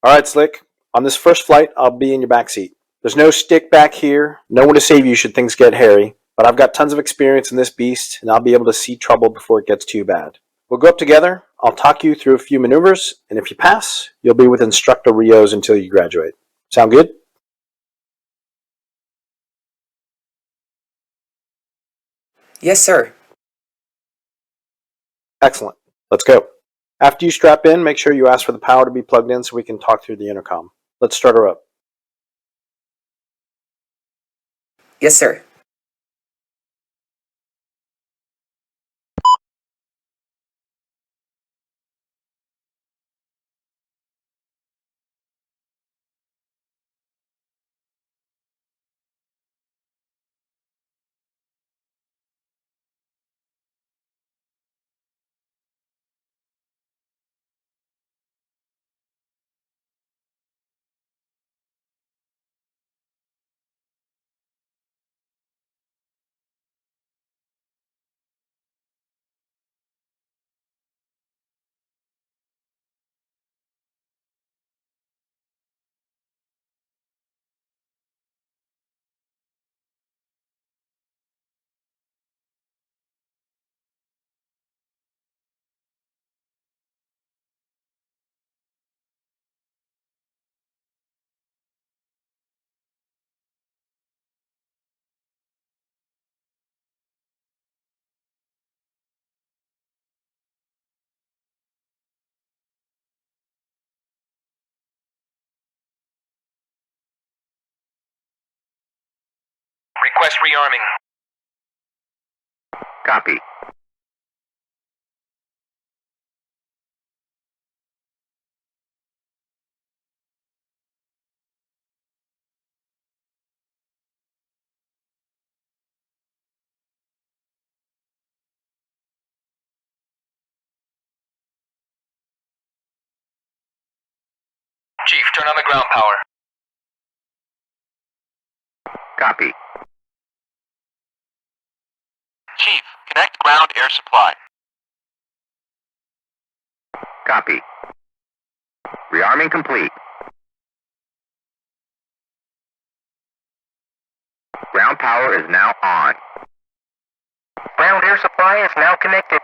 All right, Slick. On this first flight, I'll be in your back seat. There's no stick back here, no one to save you should things get hairy, but I've got tons of experience in this beast, and I'll be able to see trouble before it gets too bad. We'll go up together, I'll talk you through a few maneuvers, and if you pass, you'll be with Instructor Rios until you graduate. Sound good? Yes, sir. Excellent. Let's go. After you strap in, make sure you ask for the power to be plugged in so we can talk through the intercom. Let's start her up. Yes, sir. Request rearming. Copy. Chief, turn on the ground power. Copy. Chief, connect ground air supply. Copy. Rearming complete. Ground power is now on. Ground air supply is now connected.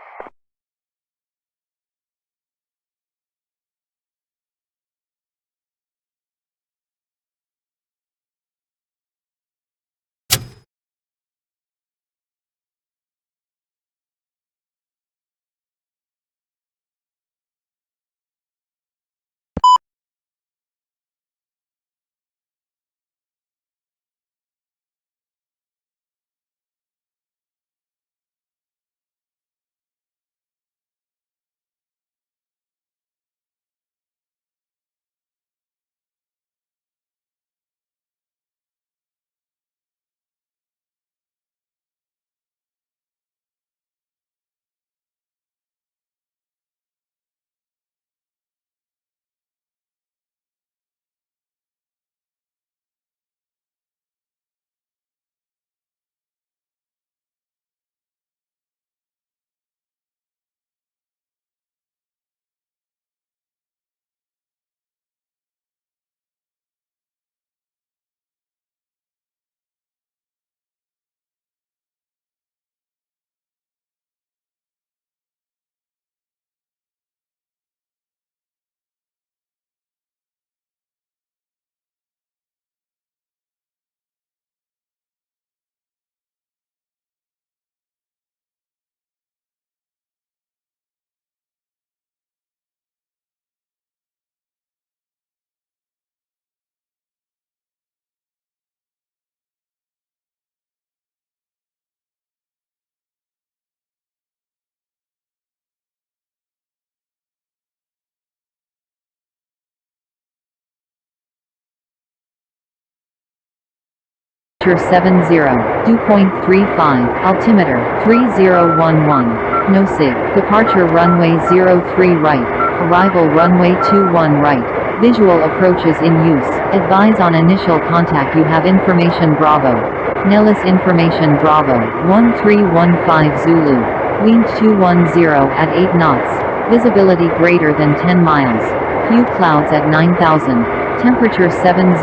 Departure 70, dew point 35, altimeter 3011, no sig, departure runway 03 right, arrival runway 21 right, visual approaches in use, advise on initial contact you have information Bravo, Nellis information Bravo, 1315 Zulu, wind 210 at 8 knots, visibility greater than 10 miles. Few clouds at 9,000. Temperature 70.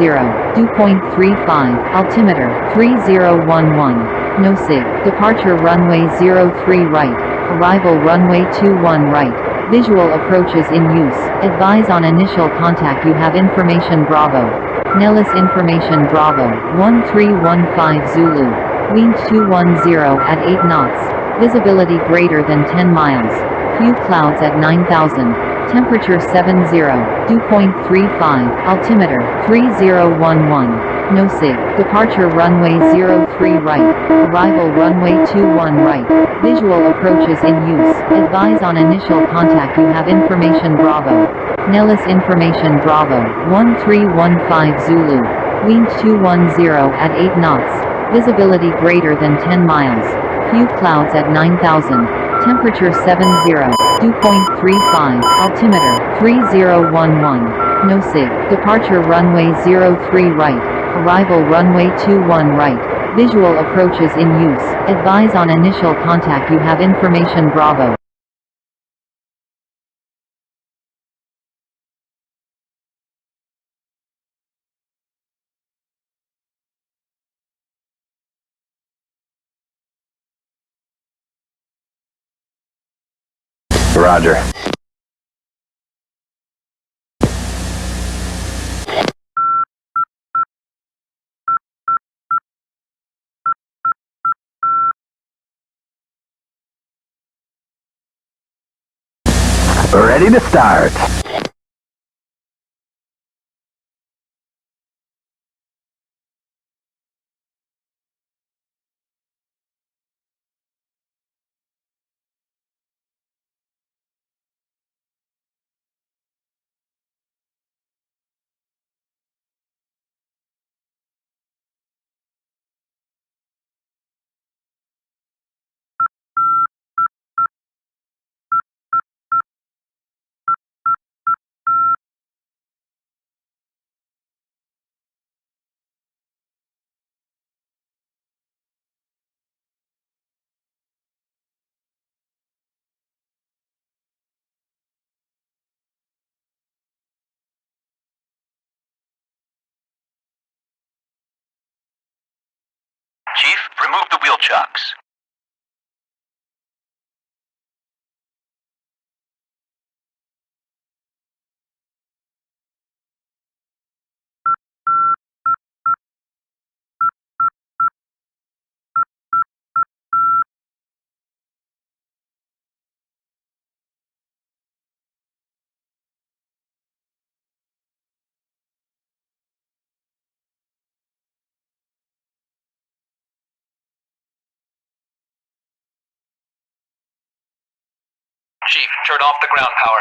Dew point 35. Altimeter 3011. No sig. Departure runway 03 right. Arrival runway 21 right. Visual approaches in use. Advise on initial contact. You have information Bravo. Nellis information Bravo. 1315 Zulu. Wind 210 at 8 knots. Visibility greater than 10 miles. Few clouds at 9,000. Temperature 70. Dew point 35. Altimeter 3011. No sig. Departure runway 03 right. Arrival runway 21 right. Visual approaches in use. Advise on initial contact. You have information Bravo. Nellis information Bravo. 1315 Zulu. Wind 210 at 8 knots. Visibility greater than 10 miles. Few clouds at 9,000. Temperature 70. Dew point 35. Altimeter 3011. No sig. Departure runway 03 right. Arrival runway 21 right. Visual approaches in use. Advise on initial contact. You have information Bravo. Roger. Ready to start. Chief, remove the wheel chocks. Chief, turn off the ground power.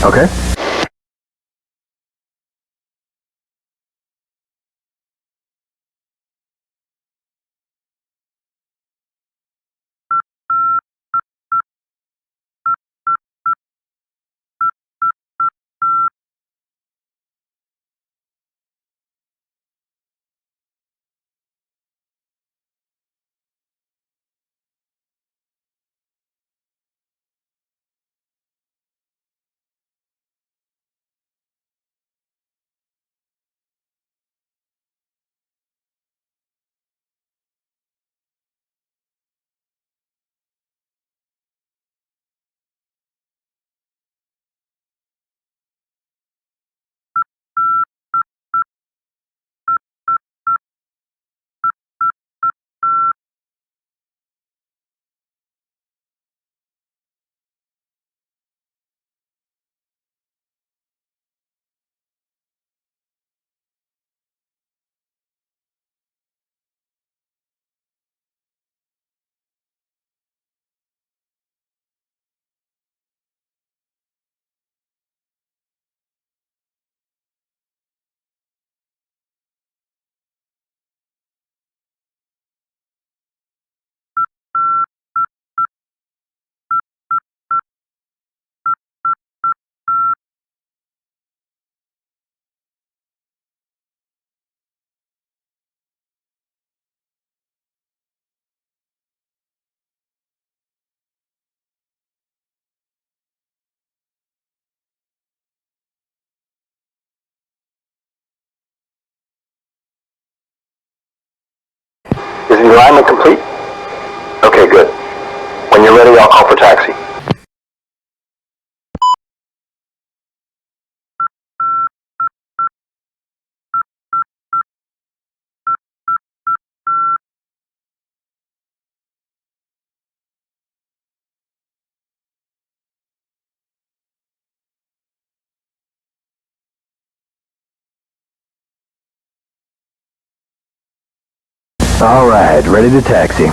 Okay. Is the alignment complete? Okay, good. When you're ready, I'll call for taxi. All right, ready to taxi.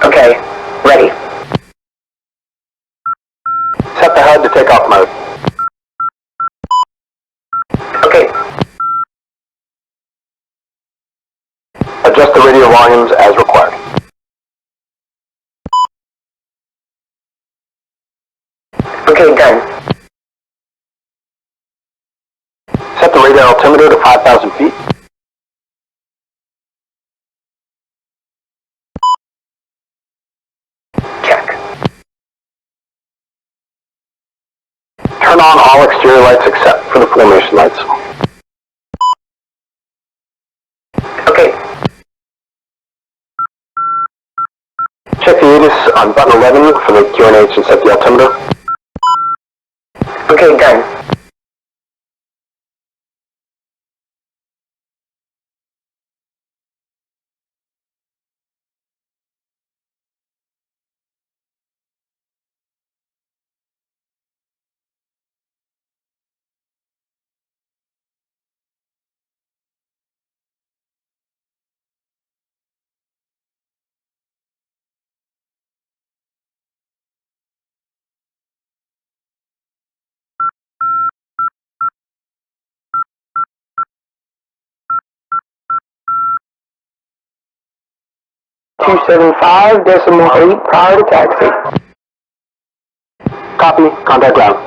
Okay, ready. Set the HUD to takeoff mode. Okay. Adjust the radio volumes as required. Okay, done. Set the radar altimeter to 5,000 feet. Check. Turn on all exterior lights except for the formation lights. Okay. Check the ATIS on button 11 for the QNH and set the altimeter. Okay, done. 275.8 prior to taxi. Copy. Contact ground.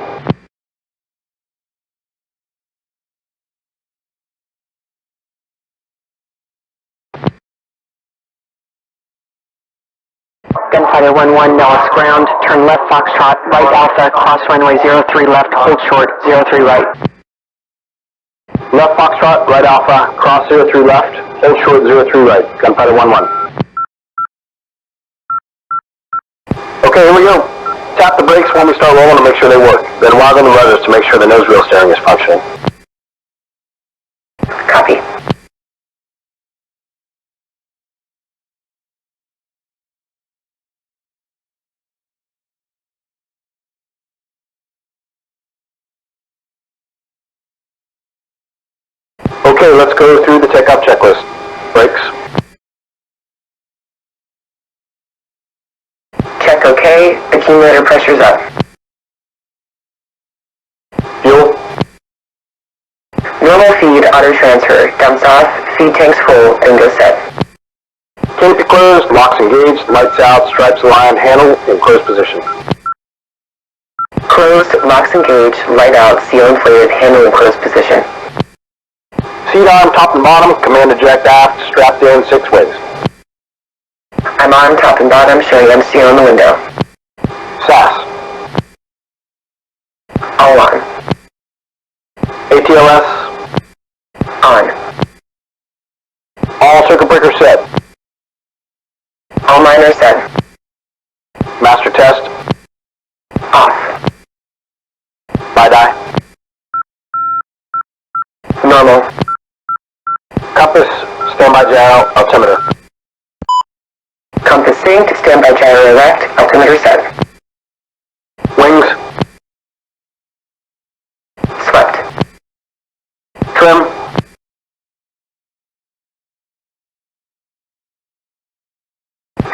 Gunfighter 1-1, Nellis ground. Turn left Foxtrot, right Alpha, cross runway 03 left, hold short, 03 right. Left Foxtrot, right Alpha, cross 03 left, hold short 03 right. Gunfighter 1-1. Okay, here we go. Tap the brakes when we start rolling to make sure they work. Then woggle the rudders to make sure the nose wheel steering is functioning. Copy. Okay, let's go through the takeoff checklist. Brakes. Check OK. Accumulator pressure's up. Fuel. Normal feed auto transfer. Dumps off. Feed tanks full and go set. Canopy closed, locks engaged, lights out, stripes aligned, handle in closed position. Closed. Locks engaged. Light out. Seal inflated. Handle in closed position. Seat arm, top and bottom, command eject aft, strapped in 6 ways. I'm on top and bottom, showing MCO in the window. SAS. All on. ATLS. On. All circuit breakers set. All miners set. Master test. Off. BiDi. Normal. Compass, standby gyro, altimeter. Compass synced. Standby gyro erect. Altimeter set. Wings. Swept. Trim.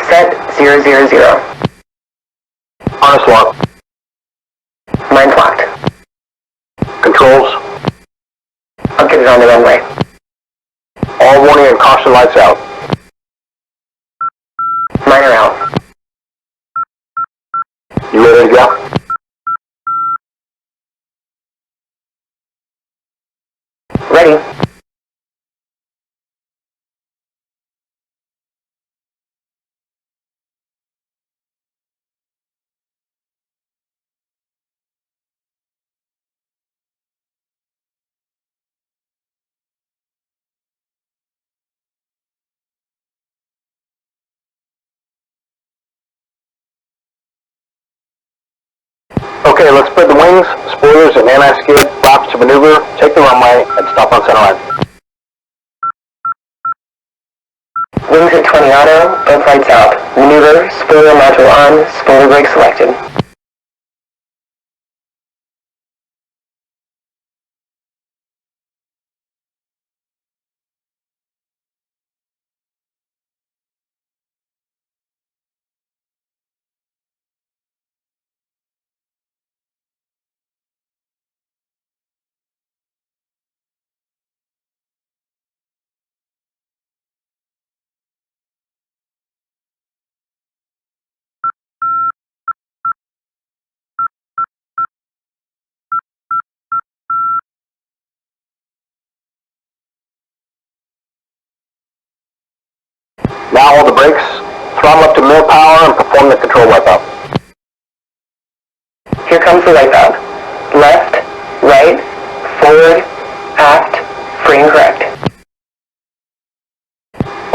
Set 000. Harness lock. Mine's locked. Controls. I'll get it on the runway. All warning and caution lights out. Miner out. You ready to go? Ready. Okay, let's spread the wings, spoilers, and anti-skid, flaps to maneuver, take the runway, and stop on center line. Wings at 20 auto. Both lights out. Maneuver. Spoiler module on. Spoiler brake selected. Now hold the brakes, throttle up to more power, and perform the control wipeout. Here comes the wipeout. Left, right, forward, aft, frame correct.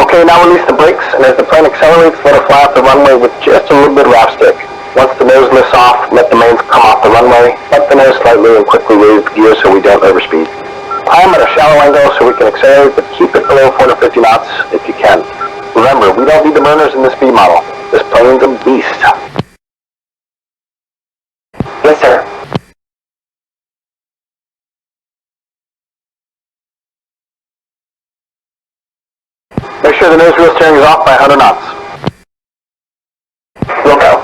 Okay, now release the brakes, and as the plane accelerates, let it fly off the runway with just a little bit of wrap stick. Once the nose lifts off, let the mains come off the runway, up the nose slightly, and quickly raise the gear so we don't overspeed. Climb at a shallow angle so we can accelerate, but keep it below 450 knots if you can. Remember, we don't need the burners in this B model. This plane's a beast. Yes, sir. Make sure the nose wheel steering is off by 100 knots. We'll go.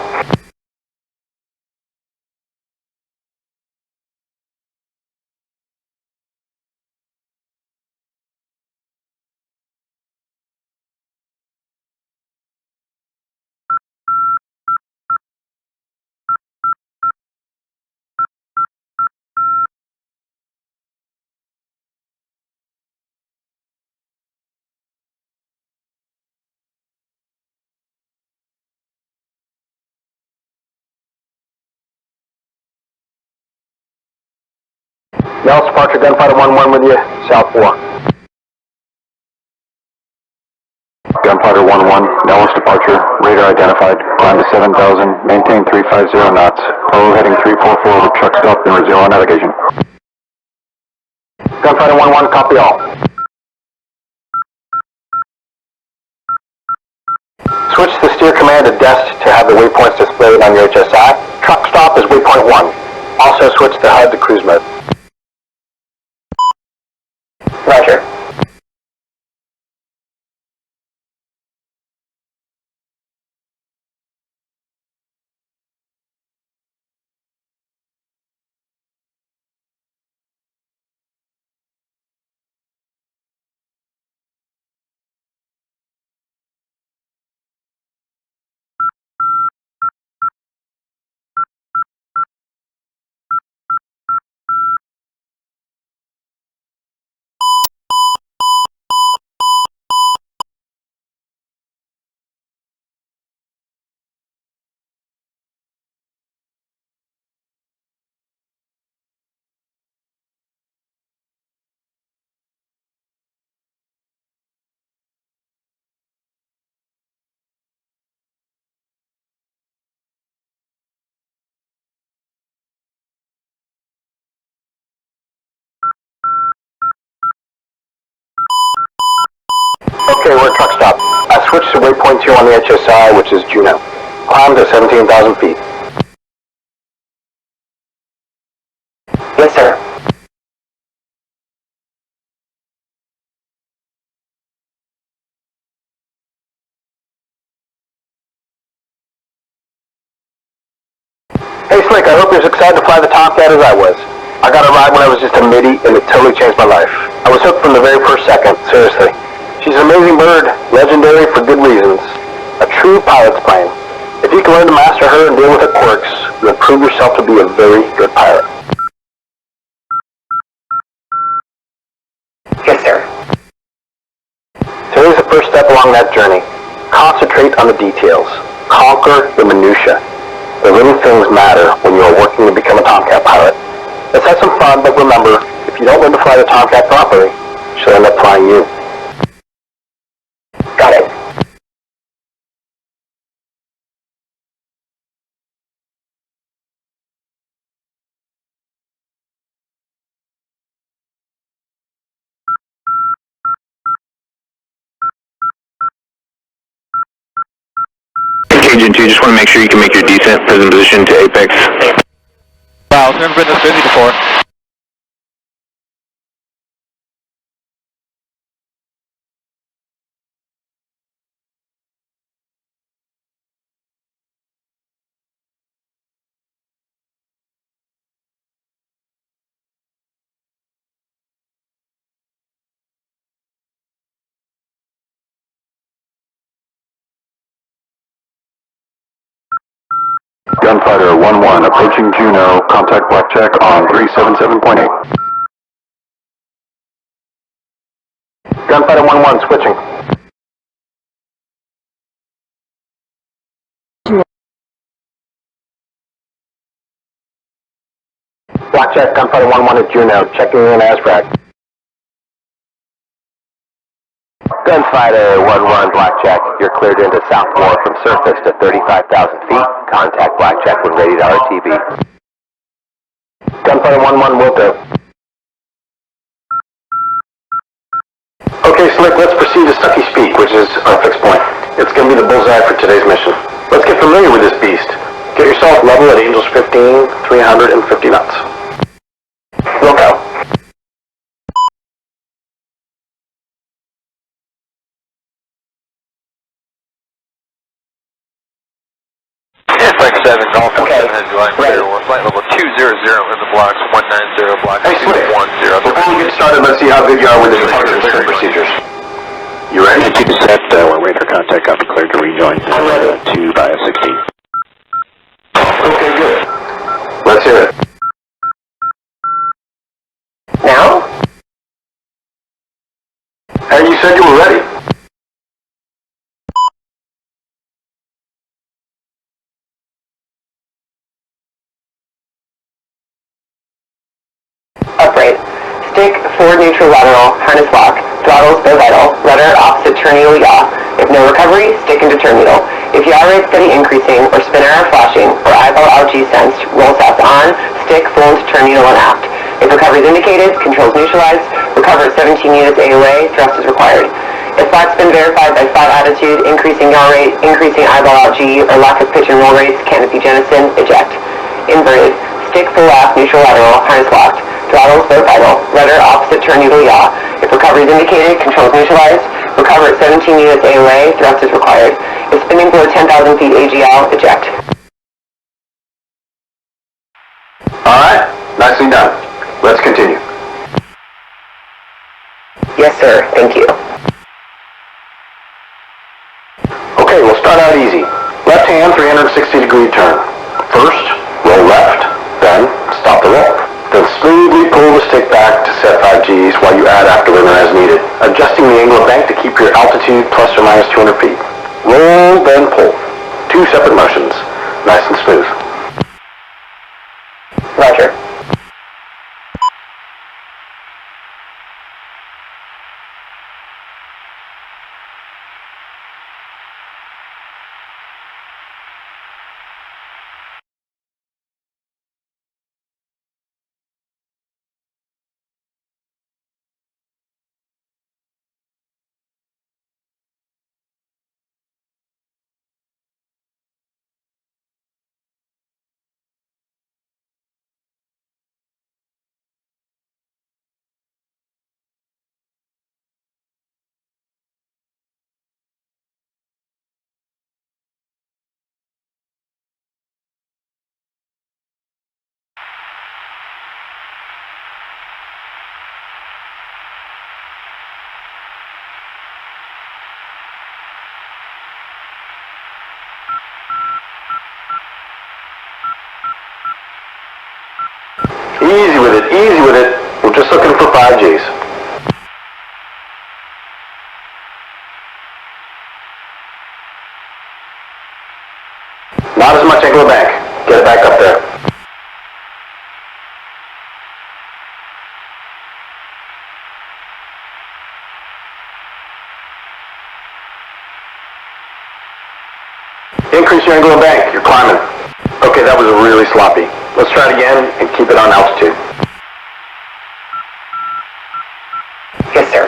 Nellis departure, Gunfighter 1-1 with you, South 4. Gunfighter 1-1, Nellis departure, radar identified, climb to 7,000, maintain 350 knots, Carlo heading 344 with truck stop and zero navigation. Gunfighter 1-1, copy all. Switch the steer command to DEST to have the waypoints displayed on your HSI. Truck stop is waypoint 1. Also switch the HUD to cruise mode. Roger. Okay, we're at truck stop. I switched to waypoint 2 on the HSI, which is Juneau. Climb to 17,000 feet. Yes, sir. Hey Slick, I hope you're as excited to fly the Tomcat as I was. I got a ride when I was just a middy, and it totally changed my life. I was hooked from the very first second, seriously. She's an amazing bird, legendary for good reasons. A true pilot's plane. If you can learn to master her and deal with her quirks, you'll prove yourself to be a very good pilot. Yes, sir. Today's the first step along that journey. Concentrate on the details. Conquer the minutia. The little things matter when you are working to become a Tomcat pilot. Let's have some fun, but remember, if you don't learn to fly the Tomcat properly, she'll end up flying you. Got it. Agent 2, just want to make sure you can make your descent, present position to Apex. Wow, I've never been this busy before. Gunfighter 1-1, approaching Juneau, contact Blackjack on 377.8. Gunfighter 1-1, switching. Blackjack, Gunfighter 1-1 at Juneau, checking in ASFRAG. Gunfighter 1-1, Blackjack, you're cleared into South 4 from surface to 35,000 feet. Contact Blackjack when ready to RTB. Gunfighter 1-1, will do. Okay, Slick, let's proceed to Stucky Peak, which is our fixed point. It's going to be the bullseye for today's mission. Let's get familiar with this beast. Get yourself level at Angels 15, 350 knots. We'll go. Flight 7, Golf 17 Okay. has line clear. We're flight level 200 in the blocks, 190 blocks, Hey, Slick, 210. before we get started, let's see how good you are with the departure and procedures. You ready? Keep it set, we're radar contact, copy cleared to rejoin to Bio 16. Okay, good. Let's hear it. Now? And you said you were ready. Upright. neutral lateral, harness lock, throttles bow vital, rudder opposite turn needle yaw. If no recovery, stick into turn needle. If yaw rate steady increasing, or spinner are flashing, or eyeball LG sensed, roll sats on, stick full into turn needle and aft. If recovery is indicated, controls neutralized, recover at 17 units AOA, thrust is required. If flat's been verified by flat attitude, increasing yaw rate, increasing eyeball LG, or lack of pitch and roll rates, canopy jettison, eject. Inverted, stick full aft, neutral lateral, harness locked, throttles bow vital, rudder opposite turn needle yaw. If recovery is indicated, controls neutralized, recover at 17 units AOA, thrust is required. If spinning below 10,000 feet AGL, eject. Alright, nicely done. Let's continue. Yes, sir. Thank you. Okay, we'll start out easy. Left hand 360-degree turn. First, roll left, then stop the roll. Then smoothly pull the stick back to set 5 Gs while you add afterburner as needed, adjusting the angle of bank to keep your altitude plus or minus 200 feet. Roll, then pull. 2 separate motions. Nice and smooth. Roger. Easy with it, easy with it. We're just looking for 5 Gs. Not as much angle of bank. Get it back up there. Increase your angle of bank. You're climbing. Okay, that was really sloppy. Let's try it again and keep it on altitude. Yes, sir.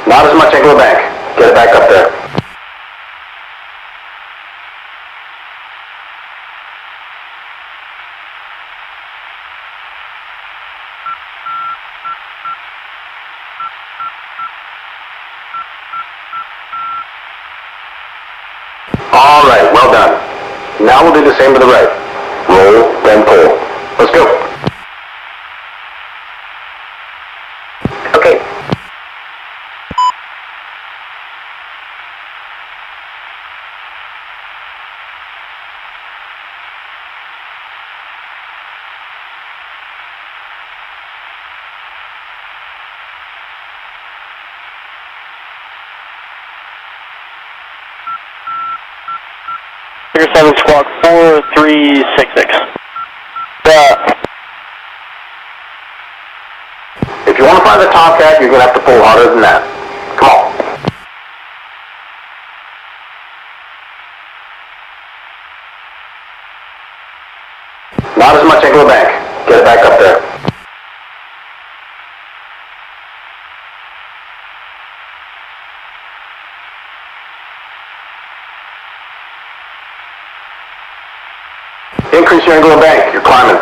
Not as much angle of bank. Get it back up there. All right, well done. Now we'll do the same to the right. Roll, then pull. Let's go. Okay. Figure 7 squawk 4366. If you want to find the Tomcat, you're going to have to pull harder than that. Come on. Not as much angle of bank. Get it back up there. Increase your angle of bank. You're climbing.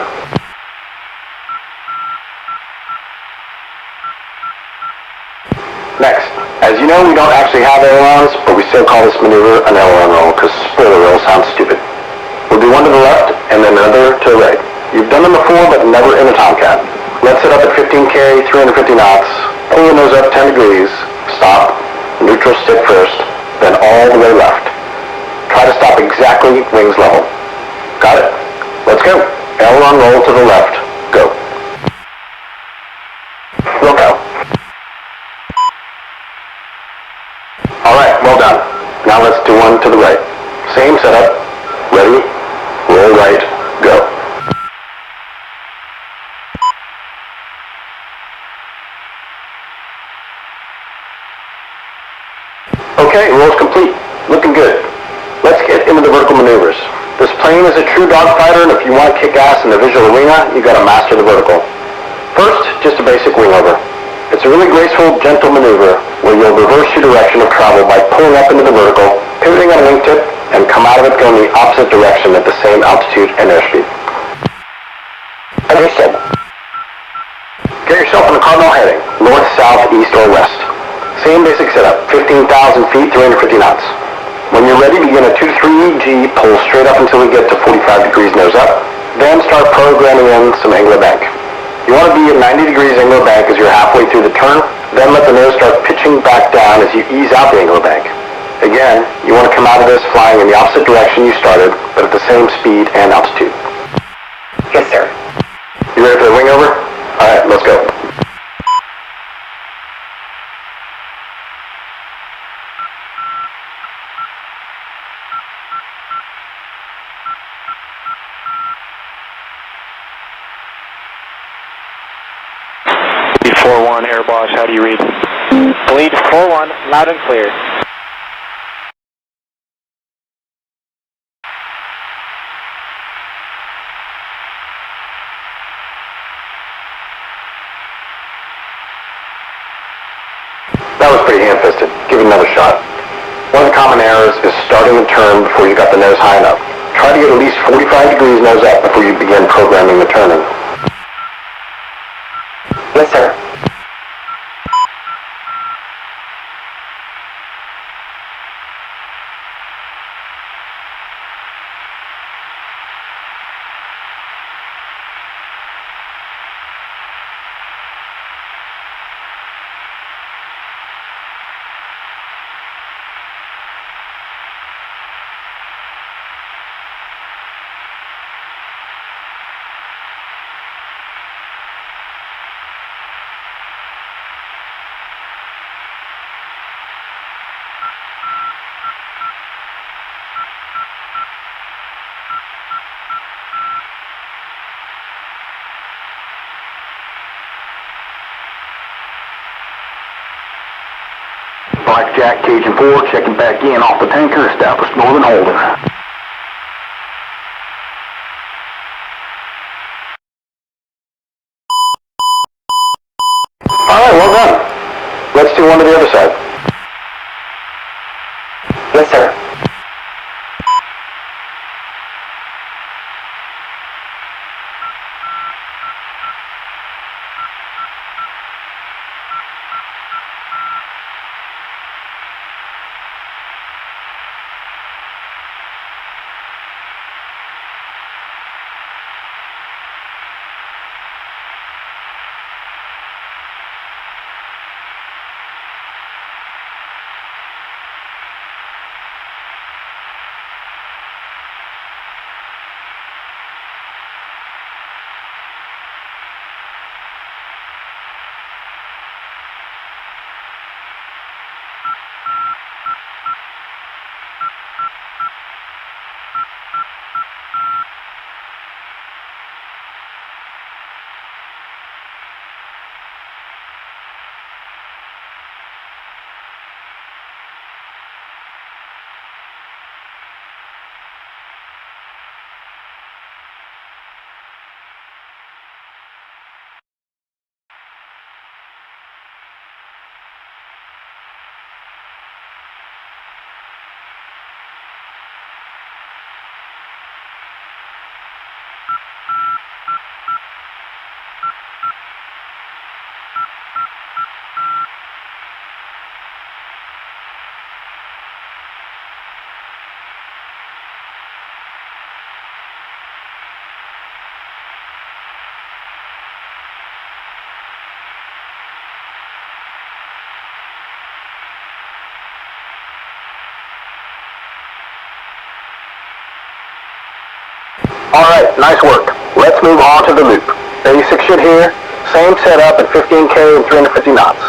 Next, as you know, we don't actually have ailerons, but we still call this maneuver an aileron roll because spoiler roll sounds stupid. We'll do one to the left and then another to the right. You've done them before, but never in a Tomcat. Let's set up at 15K, 350 knots, pull the nose up 10 degrees, stop, neutral stick first, then all the way left. Try to stop exactly wings level. Got it? Let's go. Aileron roll to the left. Go. Wilco. Alright, well done. Now let's do one to the right. Same setup. Ready? Roll right. Go. Okay, roll's complete. Looking good. Let's get into the vertical maneuvers. This plane is a true dogfighter, and if you want to kick ass in the visual arena, you gotta master the vertical. First, just a basic wing over. It's a really graceful, gentle maneuver where you'll reverse your direction of travel by pulling up into the vertical, pivoting on a wingtip, and come out of it going the opposite direction at the same altitude and airspeed. Understood. Get yourself in a cardinal heading, north, south, east, or west. Same basic setup, 15,000 feet, 350 knots. When you're ready, begin a 2-3 G, pull straight up until we get to 45 degrees nose up, then start programming in some angular bank. You want to be at 90 degrees angular bank as you're halfway through the turn, then let the nose start pitching back down as you ease out the angular bank. Again, you want to come out of this flying in the opposite direction you started, but at the same speed and altitude. Yes, sir. You ready for the wing over? Alright, let's go. Lead 4-1, Airboss, how do you read? Lead 4-1, loud and clear. That was pretty ham-fisted. Give it another shot. One of the common errors is starting the turn before you got the nose high enough. Try to get at least 45 degrees nose up before you begin programming the turning. Yes, sir. Blackjack, Cajun 4, checking back in off the tanker, established northern holding. Alright, well done. Let's do one to the other side. Yes, sir. Alright, nice work. Let's move on to the loop. Basic shit here. Same setup at 15K and 350 knots.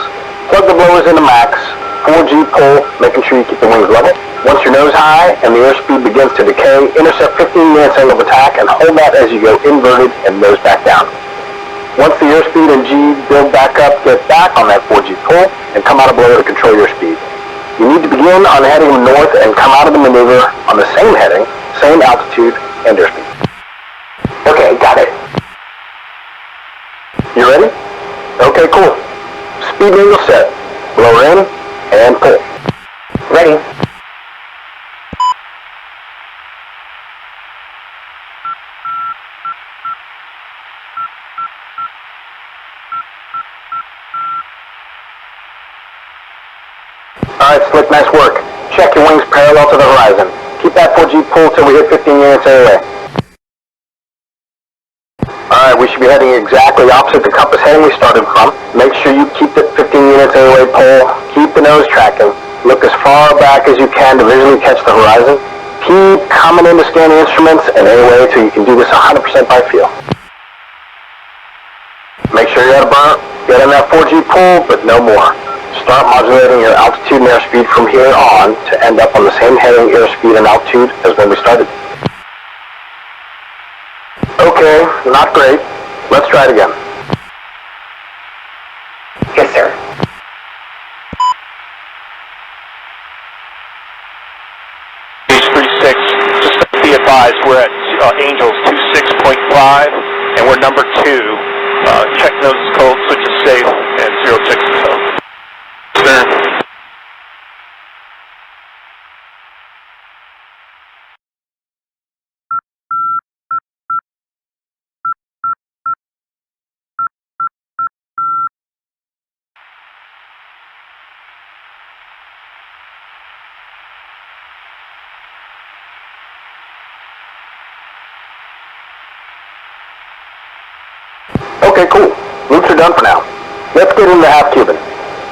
Plug the blowers into max. 4G pull, making sure you keep the wings level. Once your nose high and the airspeed begins to decay, intercept 15 minutes angle of attack and hold that as you go inverted and nose back down. Once the airspeed and G build back up, get back on that 4G pull and come out of blower to control your speed. You need to begin on heading north and come out of the maneuver on the same heading, same altitude, and airspeed. Okay, got it. You ready? Okay, cool. Speed angle set. Blower in and pull. Ready. Alright, Slick, nice work. Check your wings parallel to the horizon. Keep that 4G pull till we hit 15 units AOA. Alright, we should be heading exactly opposite the compass heading we started from. Make sure you keep the 15 units AOA pull. Keep the nose tracking. Look as far back as you can to visually catch the horizon. Keep coming in to scan the instruments and AOA till you can do this 100% by feel. Make sure you're at a burn. Get in that 4G pull, but no more. Start modulating your altitude and airspeed from here on to end up on the same heading, airspeed, and altitude as when we started. Okay, not great. Let's try it again. Yes, sir. Base 36, just be advised, we're at Angels 26.5, and we're number 2. Check nose is cold, switch is safe, and 06 is cold. Sir. Okay, cool. Loops are done for now. Let's get into half Cuban.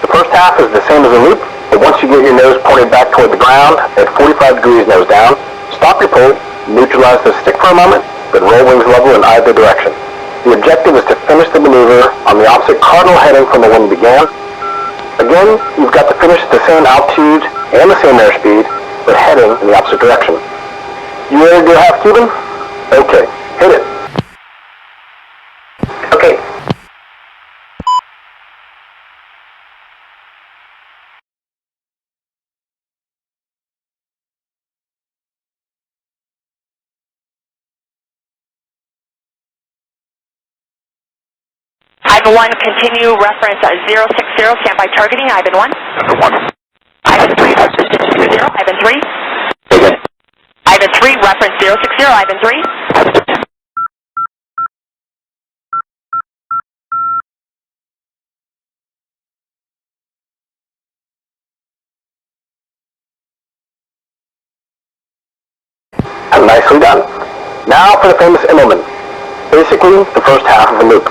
The first half is the same as a loop, but once you get your nose pointed back toward the ground at 45 degrees nose down, stop your pull, neutralize the stick for a moment, then roll wings level in either direction. The objective is to finish the maneuver on the opposite cardinal heading from the one you began. Again, you've got to finish at the same altitude and the same airspeed, but heading in the opposite direction. You ready to do half Cuban? Okay, hit it. Okay. Ivan 1, continue reference 060, standby targeting, Ivan 1. Number 1. Ivan 3, reference 060, Ivan 3. Ivan 3, reference 060, Ivan 3. And nicely done. Now for the famous Immelman. Basically, the first half of a loop.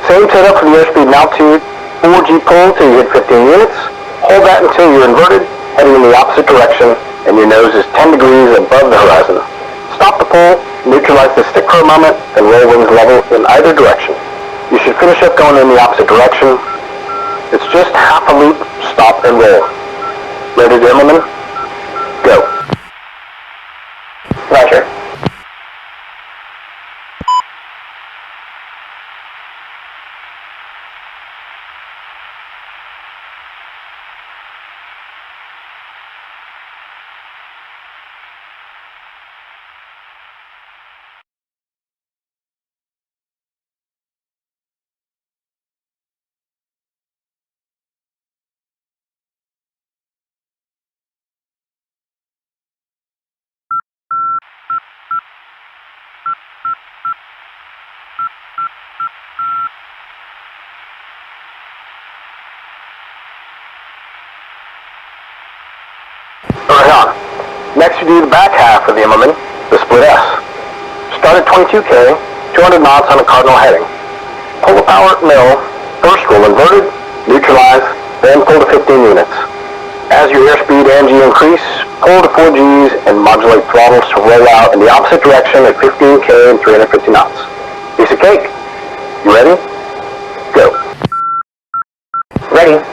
Same setup for the airspeed and altitude. 4G pull till you hit 15 units. Hold that until you're inverted, heading in the opposite direction, and your nose is 10 degrees above the horizon. Stop the pull, neutralize the stick for a moment, and roll wings level in either direction. You should finish up going in the opposite direction. It's just half a loop, stop and roll. Ready to Immelman? Go. Roger. Right on. Next you do the back half of the Immelman, the split S. Start at 22K, 200 knots on a cardinal heading. Pull the power at mill, first roll inverted, neutralize, then pull to 15 units. As your airspeed and G increase, pull to 4Gs and modulate throttles to roll out in the opposite direction at 15K and 350 knots. Piece of cake. You ready? Go. Ready.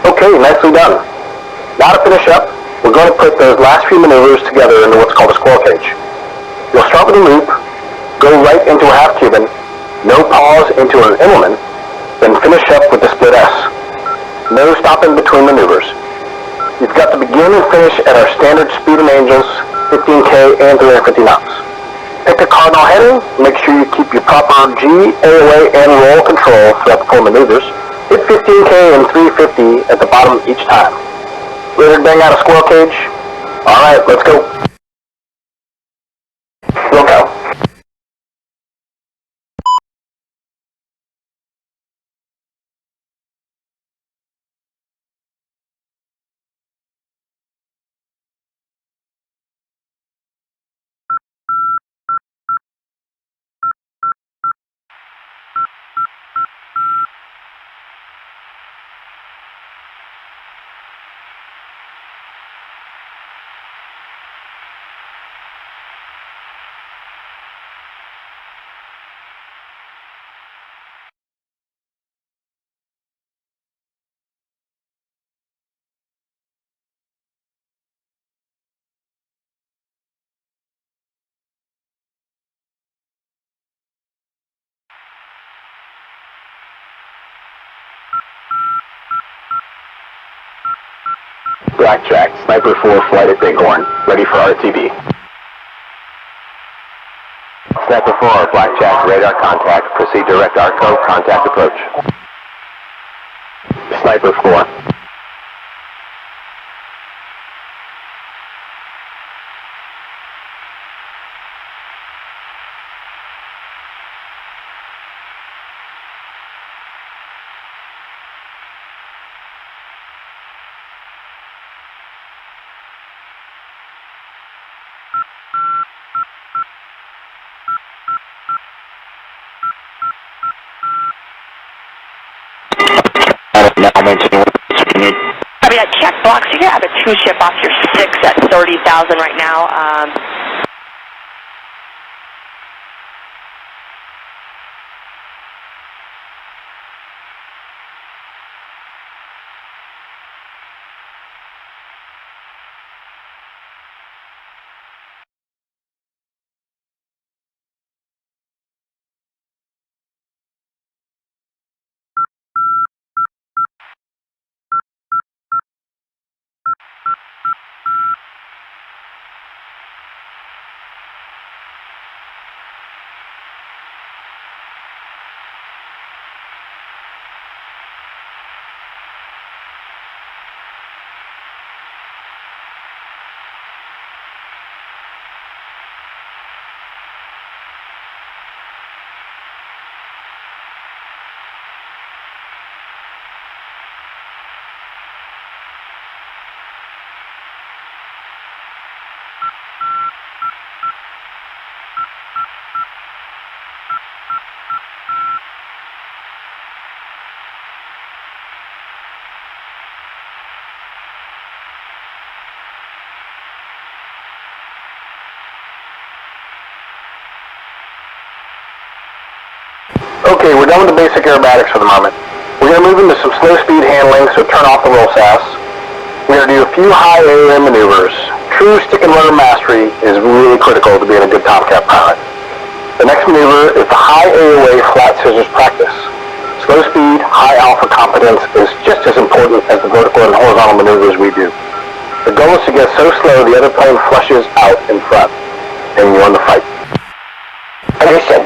Okay, nicely done. Now to finish up, we're going to put those last few maneuvers together into what's called a squirrel cage. You'll start with a loop, go right into a half Cuban, no pause into an Immelman, then finish up with the split S. No stopping between maneuvers. You've got to begin and finish at our standard speed and angels, 15K and 350 knots. Pick a cardinal heading, make sure you keep your proper G, AOA, and roll control throughout the 4 maneuvers. Hit 15K and 350 at the bottom each time. Ready to bang out a squirrel cage? Alright, let's go. We'll go. Blackjack, Sniper 4, flight at Bighorn, ready for RTB. Sniper 4, Blackjack, radar contact, proceed direct ARCO, contact approach. Sniper 4. Copy that, check box. You have a 2-ship off your 6 at 30,000 right now. Okay, we're done with the basic aerobatics for the moment. We're going to move into some slow speed handling, so turn off the roll SAS. We're going to do a few high AOM maneuvers, True stick and rudder mastery is really critical to being a good Tomcat pilot. The next maneuver is the high AOA flat scissors practice. Slow speed, high alpha competence is just as important as the vertical and horizontal maneuvers we do. The goal is to get so slow the other plane flushes out in front, and you won the fight. Understood.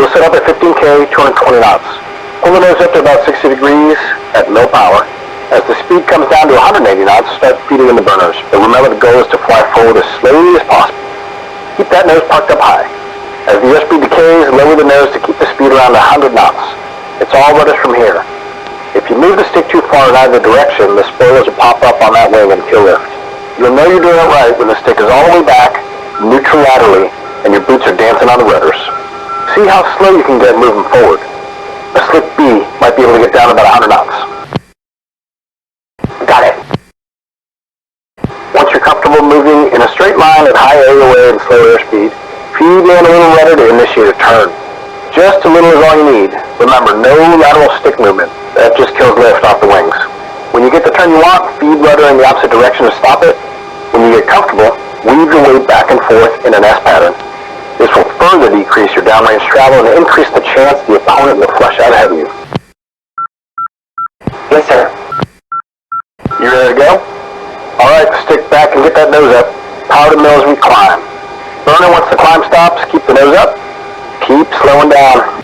We'll set up at 15K, 220 knots. Pull the nose up to about 60 degrees at low power. As the speed comes down to 180 knots, start feeding in the burners. But remember, the goal is to fly forward as slowly as possible. Keep that nose parked up high. As the airspeed decays, lower the nose to keep the speed around 100 knots. It's all rudders from here. If you move the stick too far in either direction, the spoilers will pop up on that wing and kill lift. You'll know you're doing it right when the stick is all the way back, neutral laterally, and your boots are dancing on the rudders. See how slow you can get moving forward. A slick B might be able to get down about 100 knots. Got it. Once you're comfortable moving in a straight line at high AOA and slow airspeed, feed in a little rudder to initiate a turn. Just a little is all you need. Remember, no lateral stick movement. That just kills lift off the wings. When you get the turn you want, feed rudder in the opposite direction to stop it. When you get comfortable, weave your weight back and forth in an S pattern. This will further decrease your downrange travel and increase the chance the opponent will flush out ahead of you. Yes, sir. You ready to go? Alright, stick back and get that nose up. Power to mill as we climb. Burner, once the climb stops, keep the nose up. Keep slowing down.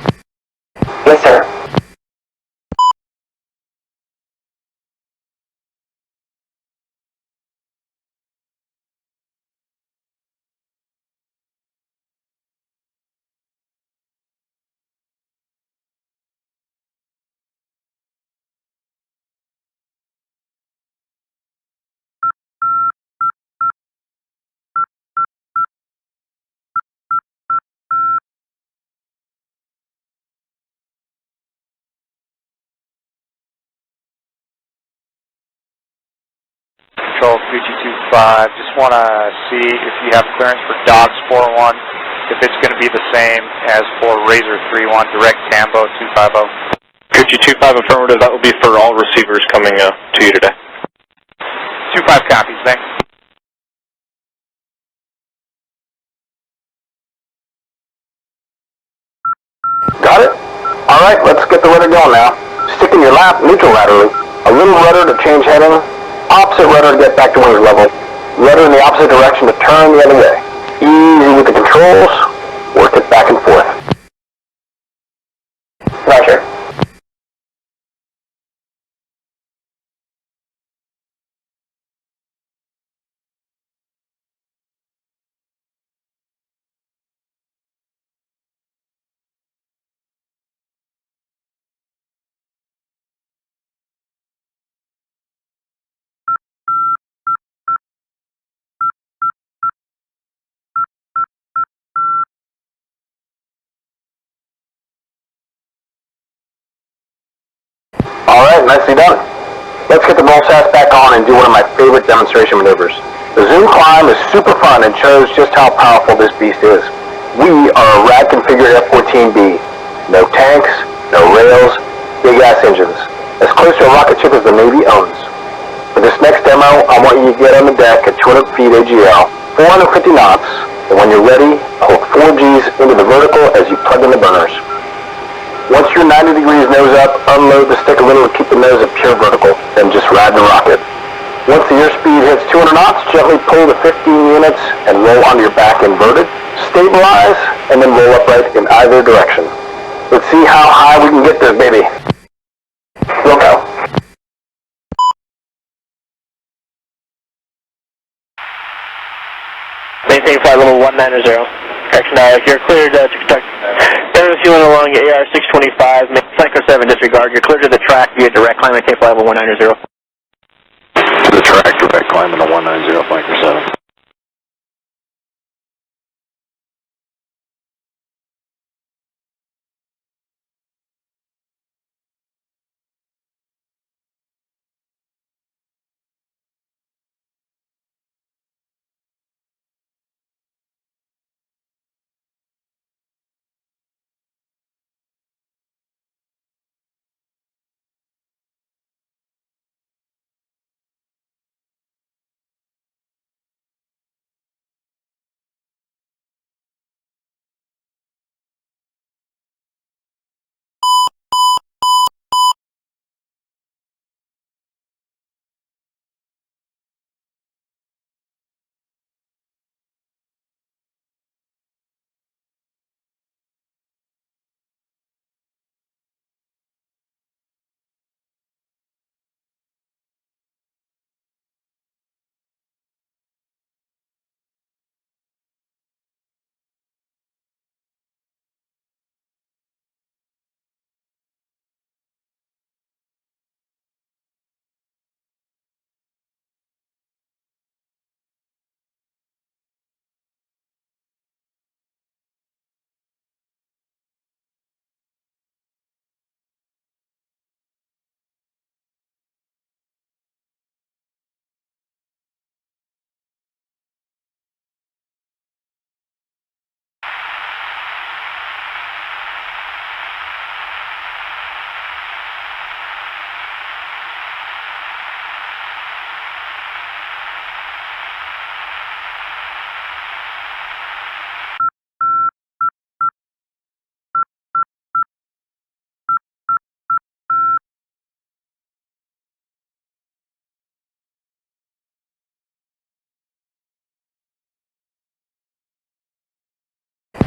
Yes, sir. Control 3225, just want to see if you have clearance for Dogs 41, if it's going to be the same as for Razor 31, direct Tambo 250. 3225 affirmative, that will be for all receivers coming to you today. 25 copies, thanks. Got it? Alright, let's get the rudder going now. Stick in your lap, neutral laterally. A little rudder to change heading. Opposite rudder to get back to wings level. Rudder in the opposite direction to turn the other way. Easy with the controls. Work it back and forth. Roger. Alright, nicely done. Let's get the roll SAS back on and do one of my favorite demonstration maneuvers. The zoom climb is super fun and shows just how powerful this beast is. We are a rad configured F-14B. No tanks, no rails, big ass engines. As close to a rocket ship as the Navy owns. For this next demo, I want you to get on the deck at 200 feet AGL, 450 knots, and when you're ready, hold 4 Gs into the vertical as you plug in the burners. Once you're 90 degrees nose up, unload the stick a little to keep the nose at pure vertical, then just ride the rocket. Once the airspeed hits 200 knots, gently pull the 15 units and roll onto your back inverted. Stabilize, and then roll upright in either direction. Let's see how high we can get this baby. We'll go. Maintain flight level 190. Correction, you're cleared to conduct air fueling along AR 625, Flanker 7 disregard. You're cleared to the track via direct climb, maintain flight level 190. To the track, direct climb in the 190 Flanker 7.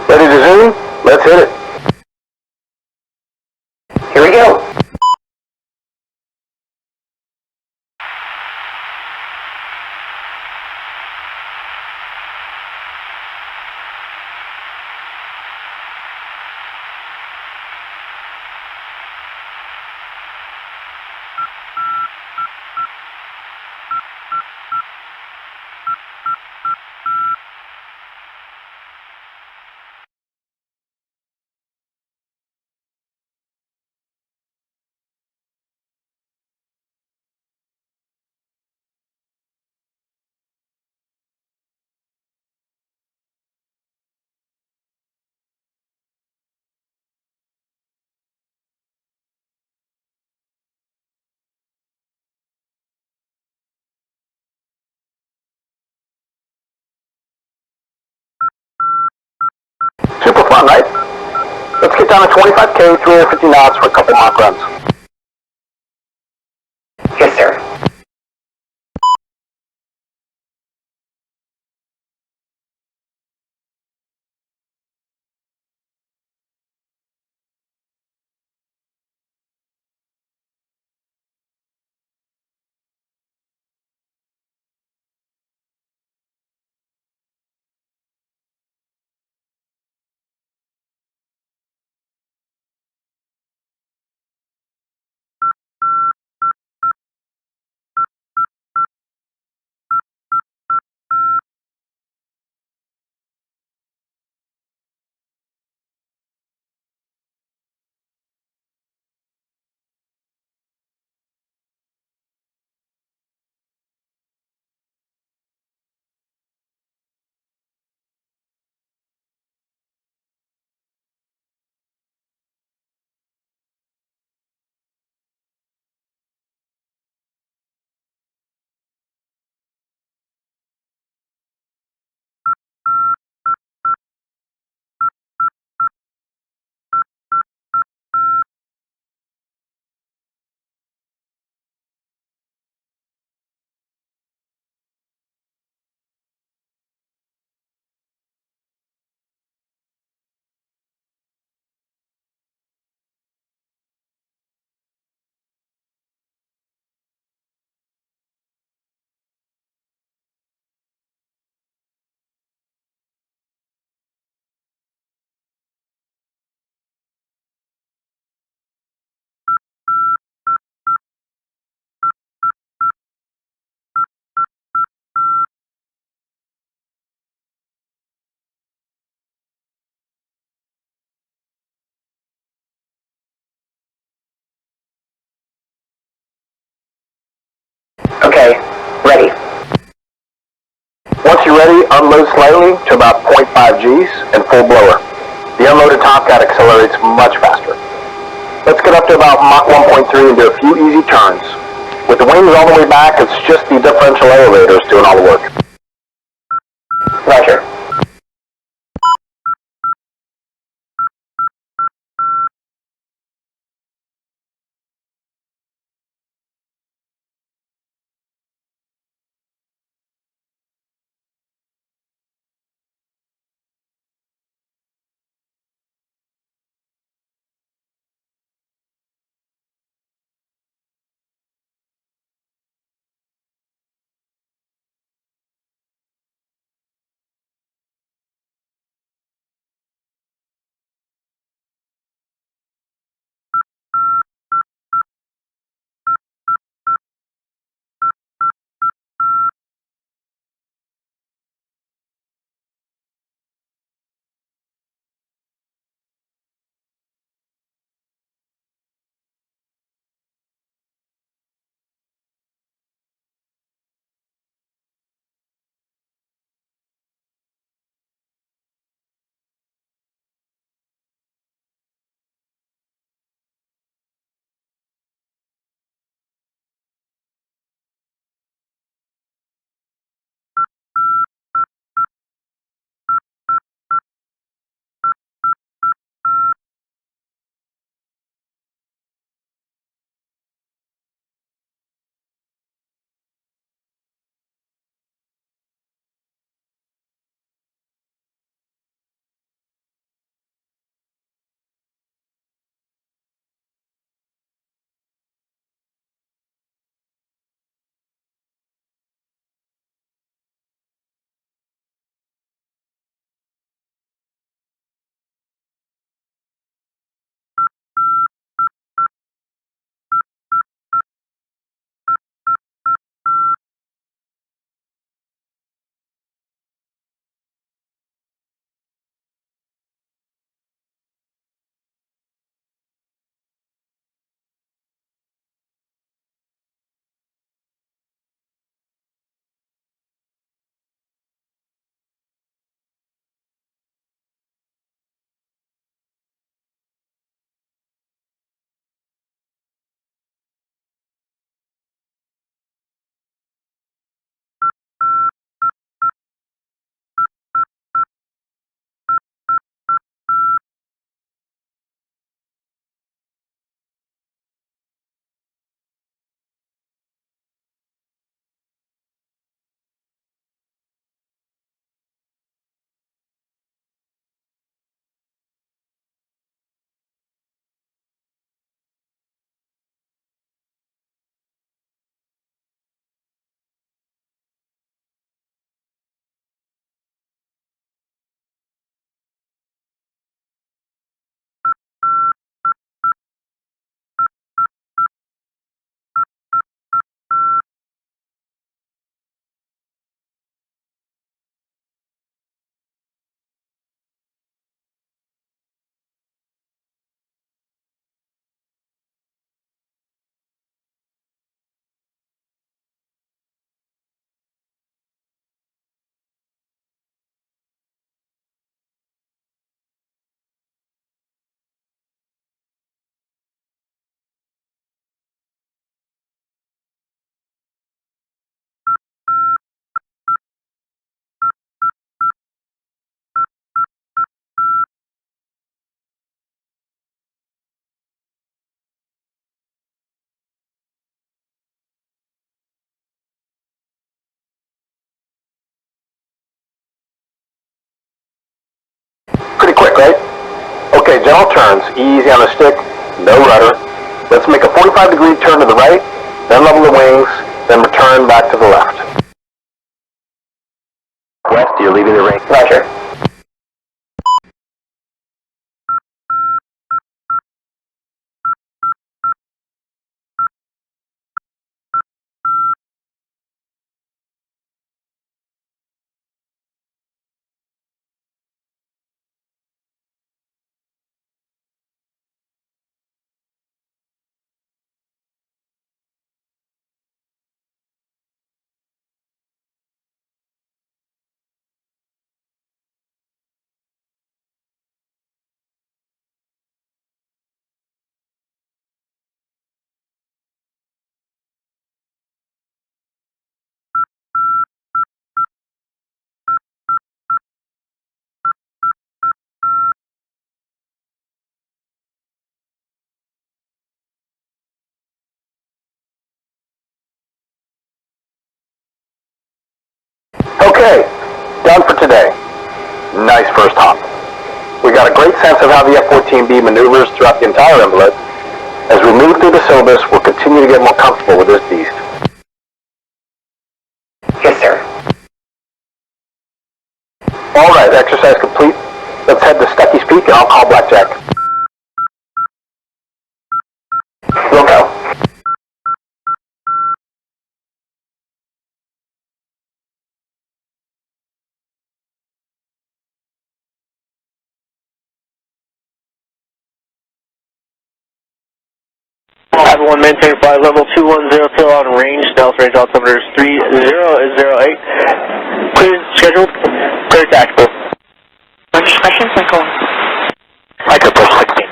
Ready to zoom? Let's hit it. Here we go. Super fun, right? Let's get down to 25K, 350 knots for a couple mock runs. Yes, sir. Okay, ready. Once you're ready, unload slightly to about 0.5 Gs and full blower. The unloaded Tomcat accelerates much faster. Let's get up to about Mach 1.3 and do a few easy turns. With the wings all the way back, it's just the differential elevators doing all the work. Roger. gentle turns, easy on the stick, no rudder. Let's make a 45-degree turn to the right, then level the wings, then return back to the left. West, you're leaving the ring. Roger. Okay, done for today. Nice first hop. We got a great sense of how the F-14B maneuvers throughout the entire envelope. As we move through the syllabus, we'll continue to get more comfortable with this beast. Yes, sir. Alright, exercise complete. Let's head to Stucky's Peak and I'll call Blackjack. We'll go. Everyone maintain flight level 210 till on range. Dallas range altimeter is 3008. Clear scheduled. Clear tactical. Questions, Michael? Micro push 16.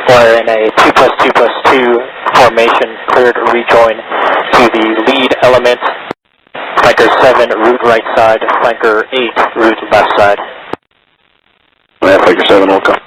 We're in a 2+2+2 formation, cleared rejoin to the lead element. Flanker 7, route right side. Flanker 8, route left side. Flanker 7 will come.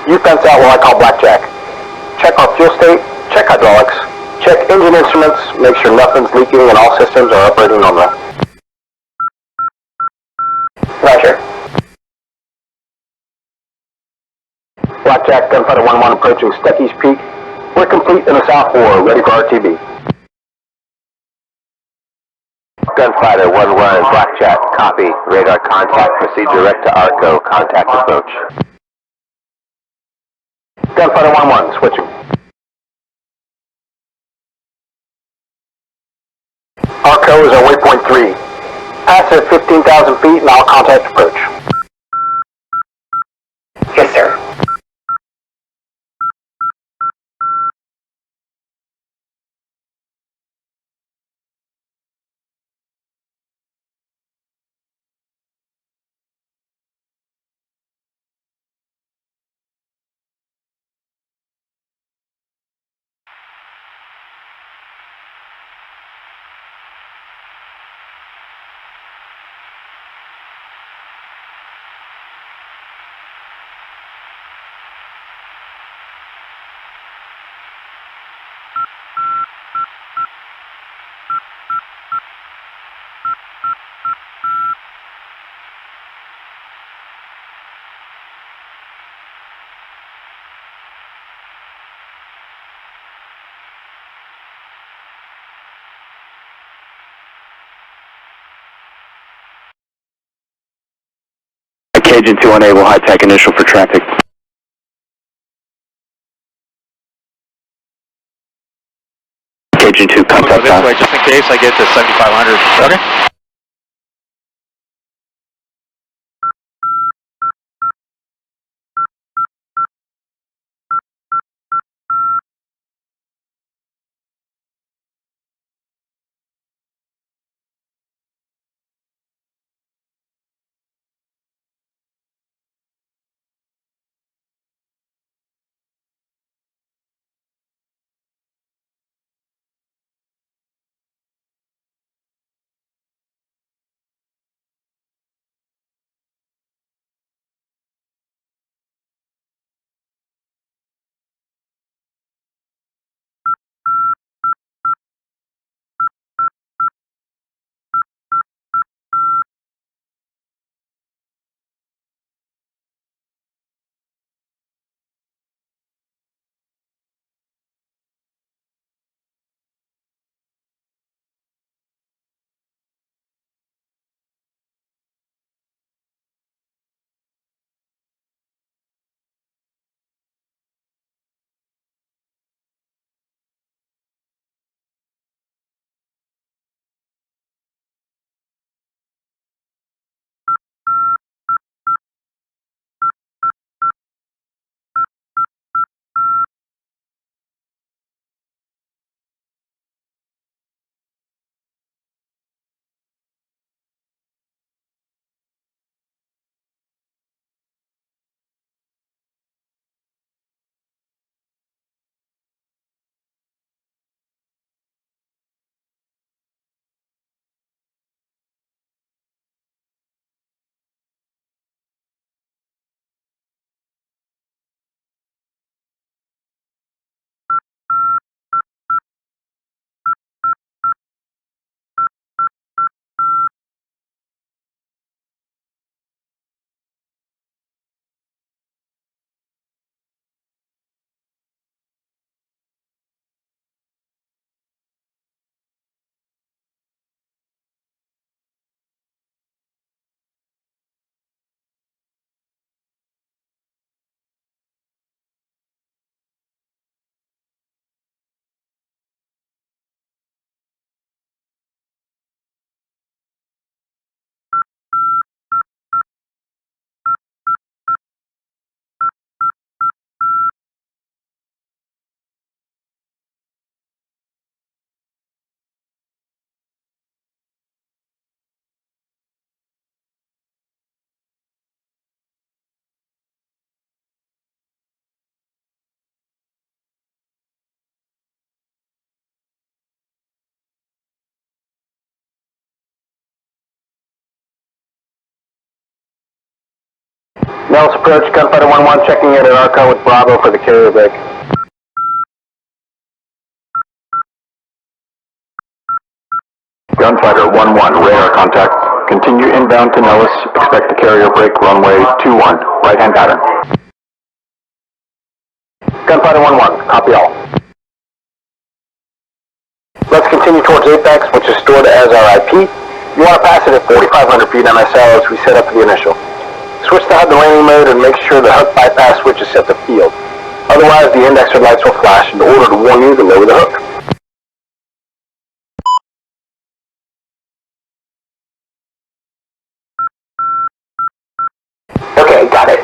You fence out while I call blackjack. Check our fuel state, check hydraulics, check engine instruments, make sure nothing's leaking and all systems are operating normally. Roger. Blackjack, Gunfighter 1-1 approaching Stuckey's Peak. We're complete in the South 4, ready for RTB. Gunfighter 1-1, Blackjack, copy. Radar contact, proceed direct to ARCO, contact approach. Gunfighter 1-1, switching. ARCO is our waypoint 3. Pass at 15,000 feet and I'll contact approach. Yes, sir. Cajun 2 unable, high tech initial for traffic. Cajun 2 contact this way, just in case I get to 7,500. Okay. Dallas approach, Gunfighter 1-1 checking in at Arco with Bravo for the carrier break. Gunfighter 1-1, radar contact. Continue inbound to Nellis. Expect the carrier break runway 21, right-hand pattern. Gunfighter 1-1, copy all. Let's continue towards Apex, which is stored as our IP. You want to pass it at 4,500 feet MSL as we set up for the initial. Switch to HUD to landing mode and make sure the hook bypass switch is set to field. Otherwise, the indexer lights will flash in order to warn you to lower the hook. Okay, got it.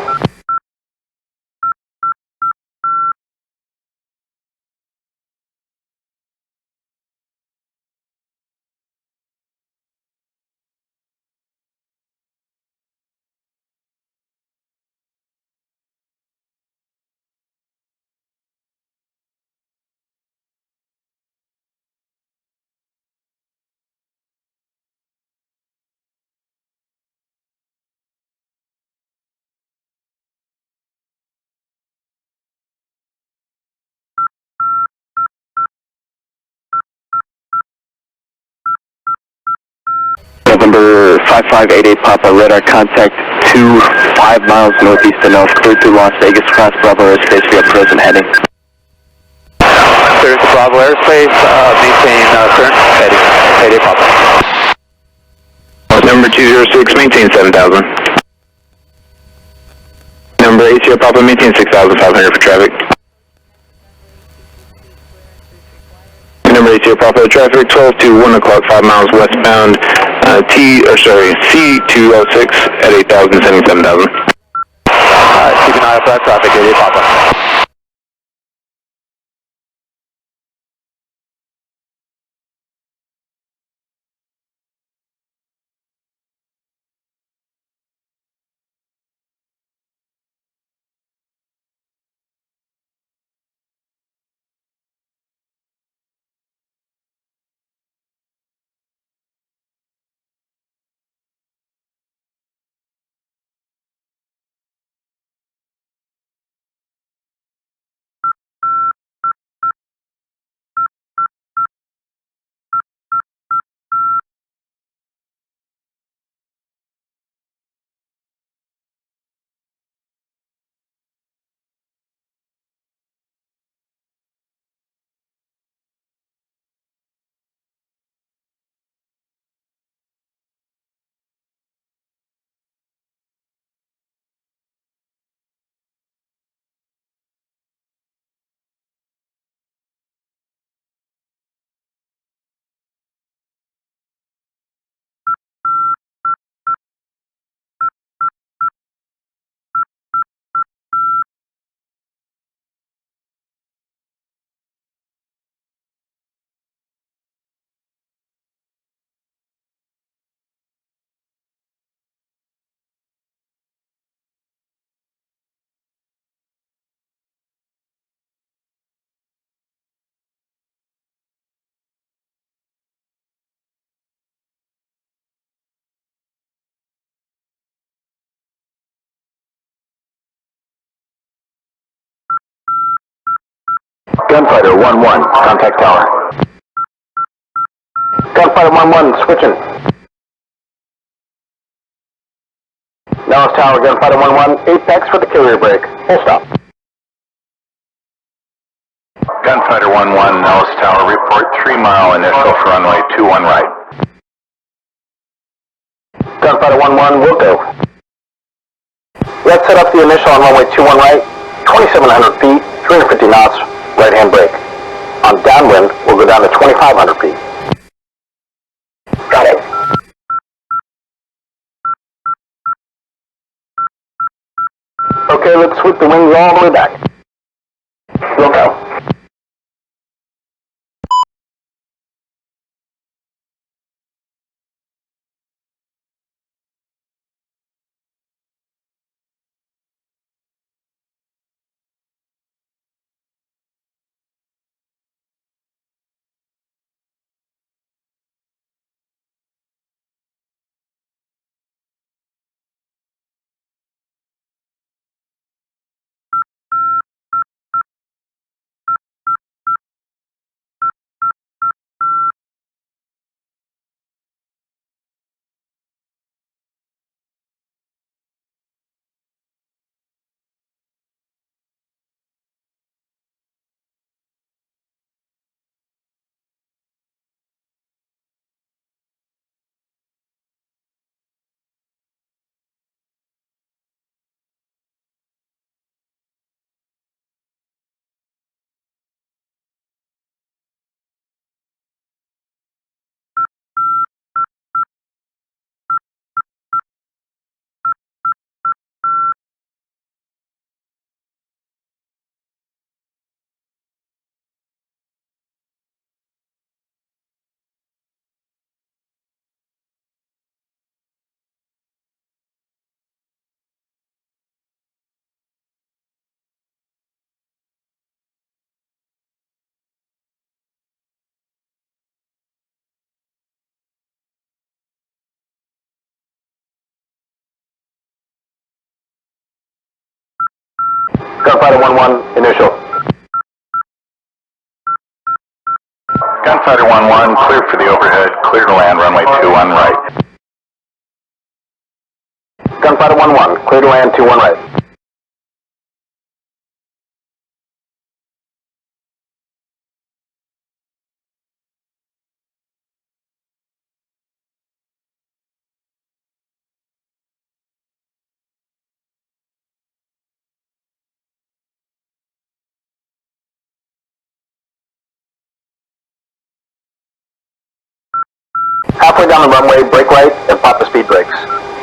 November 5588 Papa, radar contact 5 miles northeast of Nellis, clear to Las Vegas, cross Bravo airspace, we have present heading. Clear to Bravo airspace, maintain current heading, Payday Papa. Number 206, maintain 7000. Number 80 Papa, maintain 6500 for traffic. Number 80 Papa, traffic 12 to 1 o'clock, 5 miles westbound, C206 at 8,000, sending 7,000. Keep an eye out for that traffic, Payday Papa. Gunfighter 1-1, contact tower. Gunfighter 1-1, switching. Nellis Tower, Gunfighter 1-1, Apex for the carrier break. Full stop. Gunfighter 1-1, Nellis Tower, report 3 mile initial for runway 21 right. Gunfighter 1-1, we'll go. Let's set up the initial on runway 21 right, 2,700 feet, 350 knots, right-hand brake. On downwind, we'll go down to 2,500 feet. Got it. Okay, let's sweep the wings all the way back. We'll go. Gunfighter 1-1, initial. Gunfighter 1-1, clear for the overhead, clear to land, runway 21 right. Gunfighter 1-1, clear to land 21 right. Halfway down the runway, brake right and pop the speed brakes.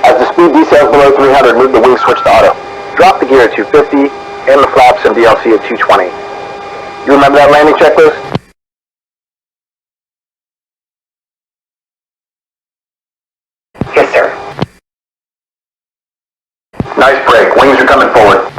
As the speed descends below 300, move the wing switch to auto. Drop the gear at 250 and the flaps and DLC at 220. You remember that landing checklist? Yes, sir. Nice brake. Wings are coming forward.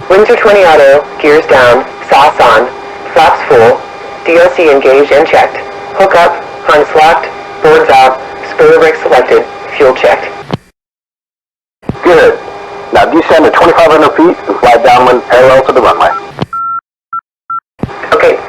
Wings are 20 auto, gears down, sauce on, flaps full, DLC engaged and checked, hook up, harness locked, boards out, spoiler brake selected, fuel checked. Good. Now descend to 2,500 feet and fly downwind parallel to the runway. Okay,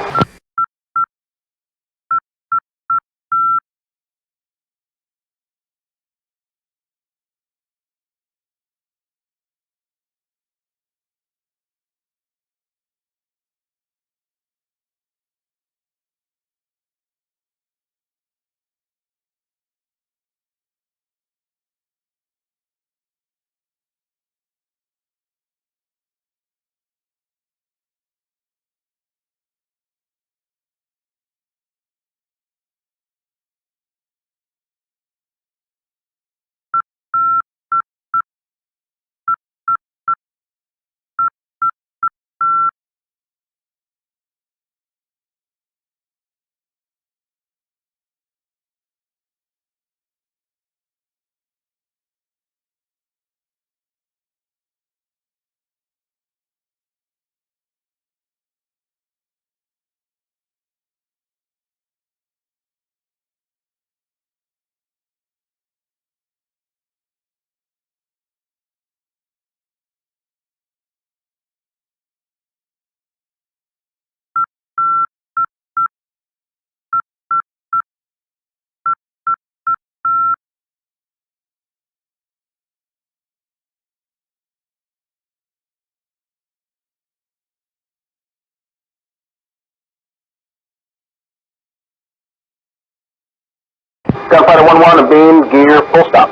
Gunfighter 1-1, a beam, gear, full stop.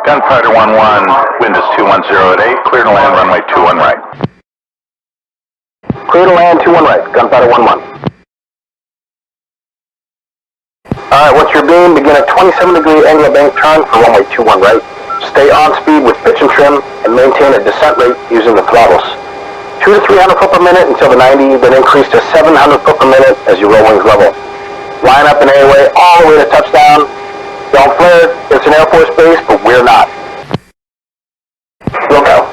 Gunfighter 1-1, wind is 210 at 8, clear to land runway 21 right. Clear to land 21 right, Gunfighter 1-1. Alright, what's your beam? Begin a 27-degree angle of bank turn for runway 21 right. Stay on speed with pitch and trim and maintain a descent rate using the throttles. 2 to 300 foot per minute until the 90, then increase to 700 foot per minute as you roll wings level. Line up in airway all the way to touchdown. Don't flare, it's an Air Force base, but we're not. We'll go.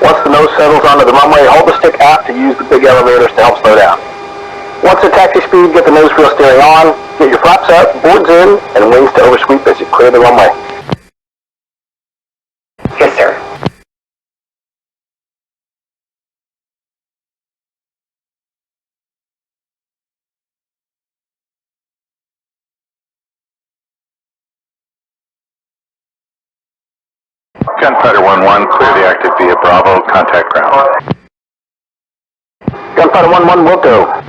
Once the nose settles onto the runway, hold the stick aft to use the big elevators to help slow down. Once at taxi speed, get the nose wheel steering on, get your flaps up, boards in, and wings to oversweep as you clear the runway. Yes, sir. Gunfighter 1-1, clear the active via Bravo, contact ground. Gunfighter 1-1 will go.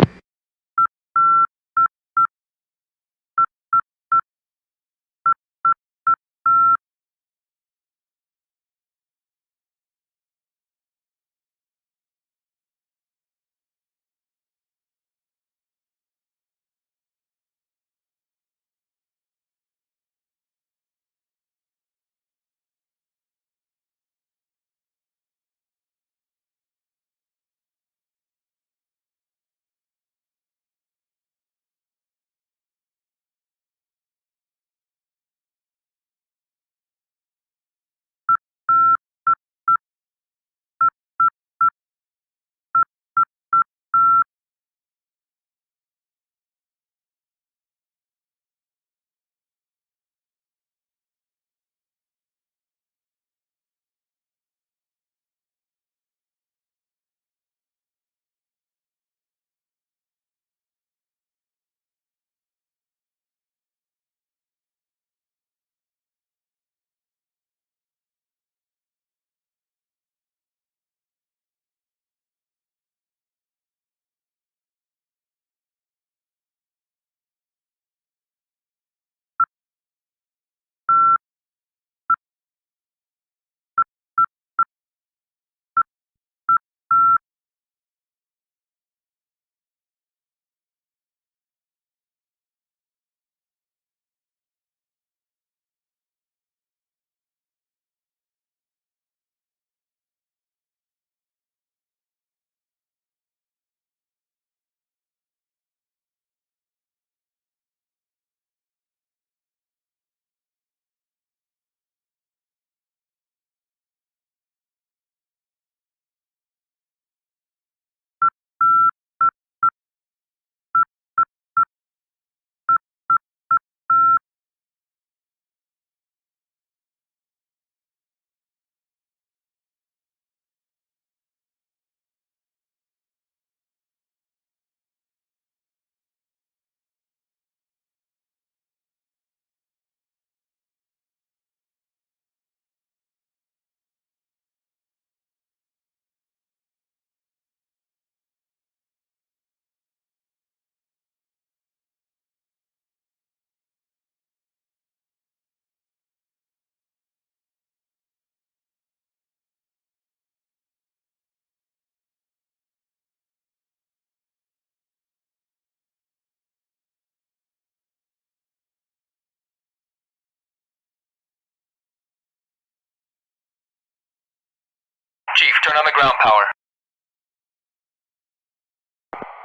Chief, turn on the ground power.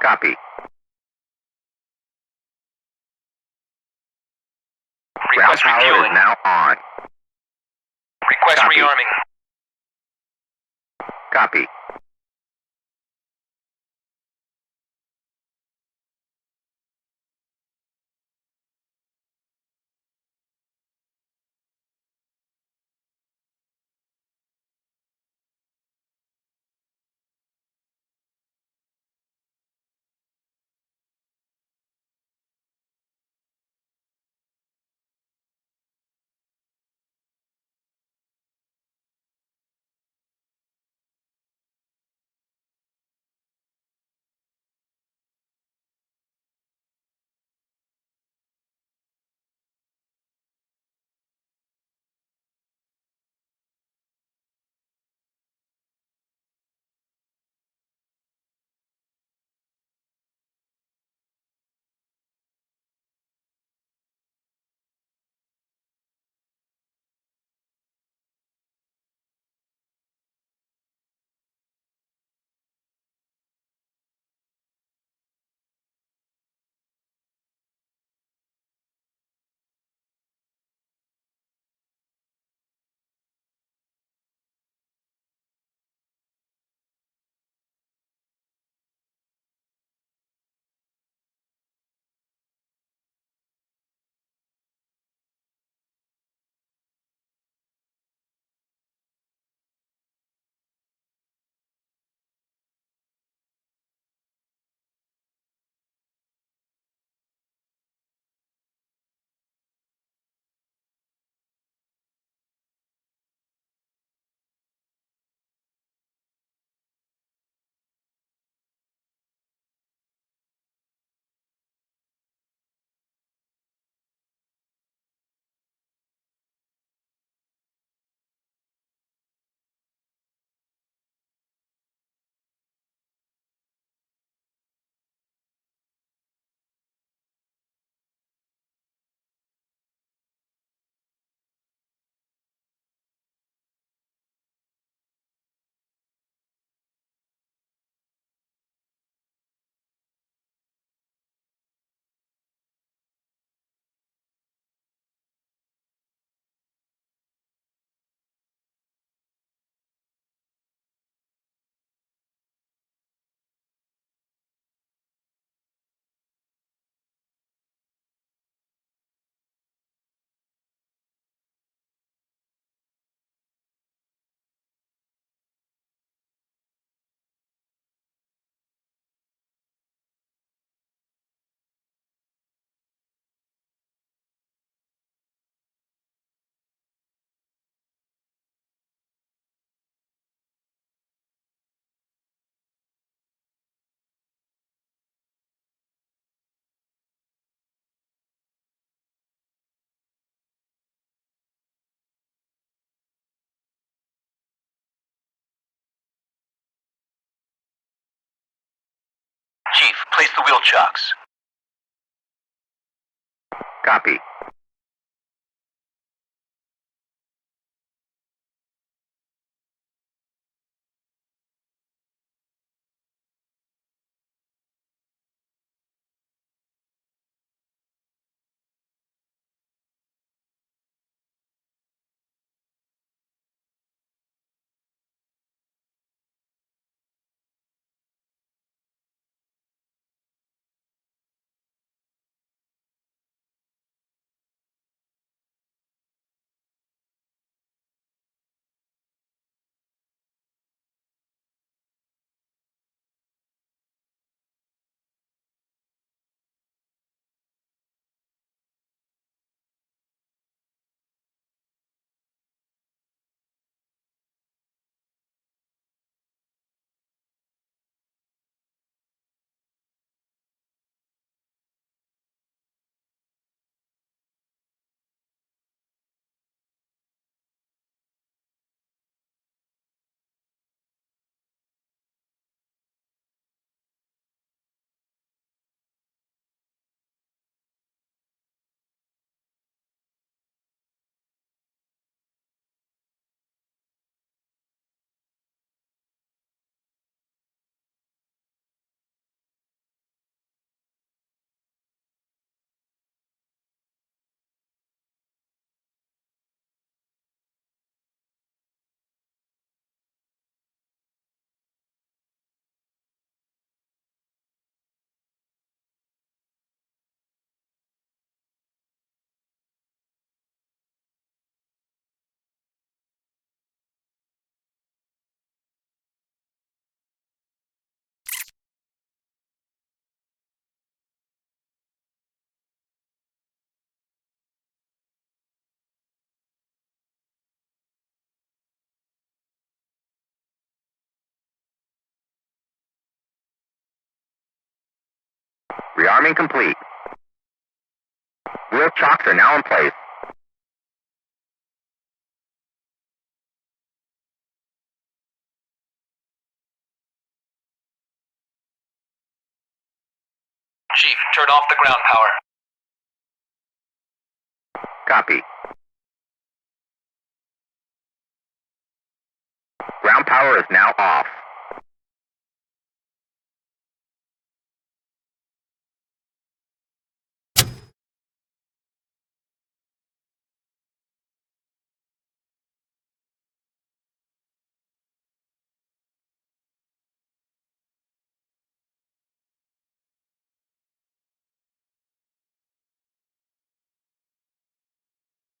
Copy. Ground Request power refueling. is now on. Request Copy. rearming. Copy. Chief, place the wheel chocks. Copy. Rearming complete. Wheel chocks are now in place. Chief, turn off the ground power. Copy. Ground power is now off.